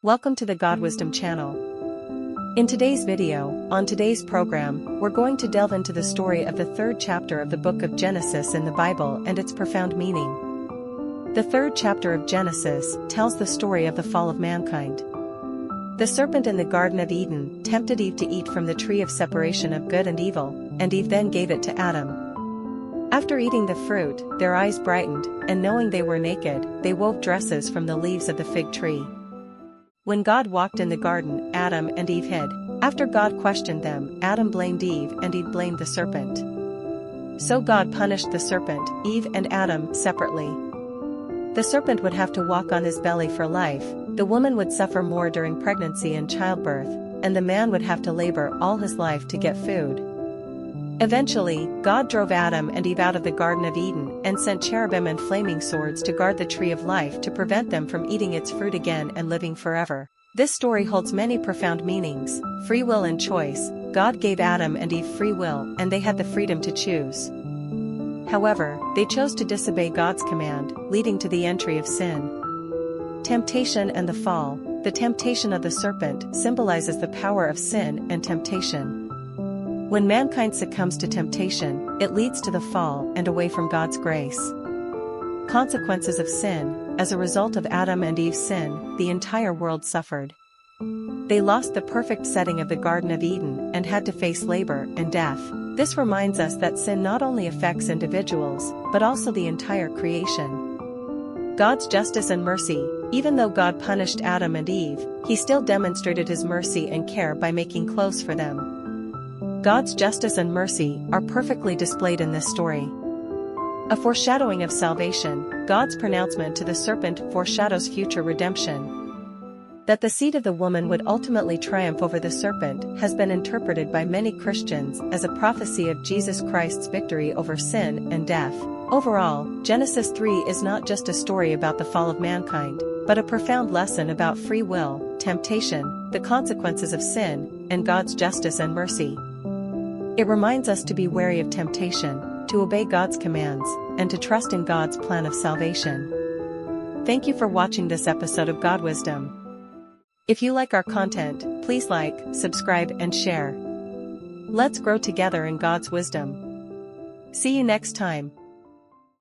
Welcome to the God Wisdom channel. In today's video, on today's program, we're going to delve into the story of the third chapter of the book of Genesis in the Bible and its profound meaning. The third chapter of Genesis tells the story of the fall of mankind. The serpent in the Garden of Eden tempted Eve to eat from the tree of separation of good and evil, and Eve then gave it to Adam. After eating the fruit, their eyes brightened, and knowing they were naked, they wove dresses from the leaves of the fig tree. When God walked in the garden, Adam and Eve hid. After God questioned them, Adam blamed Eve and Eve blamed the serpent. So God punished the serpent, Eve and Adam separately. The serpent would have to walk on his belly for life, the woman would suffer more during pregnancy and childbirth, and the man would have to labor all his life to get food. Eventually, God drove Adam and Eve out of the Garden of Eden and sent cherubim and flaming swords to guard the tree of life to prevent them from eating its fruit again and living forever. This story holds many profound meanings: free will and choice. God gave Adam and Eve free will and they had the freedom to choose. However, they chose to disobey God's command, leading to the entry of sin. Temptation and the fall. The temptation of the serpent symbolizes the power of sin and temptation. When mankind succumbs to temptation, it leads to the fall and away from God's grace. Consequences of sin. As a result of Adam and Eve's sin, the entire world suffered. They lost the perfect setting of the Garden of Eden and had to face labor and death. This reminds us that sin not only affects individuals, but also the entire creation. God's justice and mercy. Even though God punished Adam and Eve, He still demonstrated His mercy and care by making clothes for them. God's justice and mercy are perfectly displayed in this story. A foreshadowing of salvation. God's pronouncement to the serpent foreshadows future redemption. That the seed of the woman would ultimately triumph over the serpent has been interpreted by many Christians as a prophecy of Jesus Christ's victory over sin and death. Overall, Genesis 3 is not just a story about the fall of mankind, but a profound lesson about free will, temptation, the consequences of sin, and God's justice and mercy. It reminds us to be wary of temptation, to obey God's commands, and to trust in God's plan of salvation. Thank you for watching this episode of God Wisdom. If you like our content, please like, subscribe and share. Let's grow together in God's wisdom. See you next time.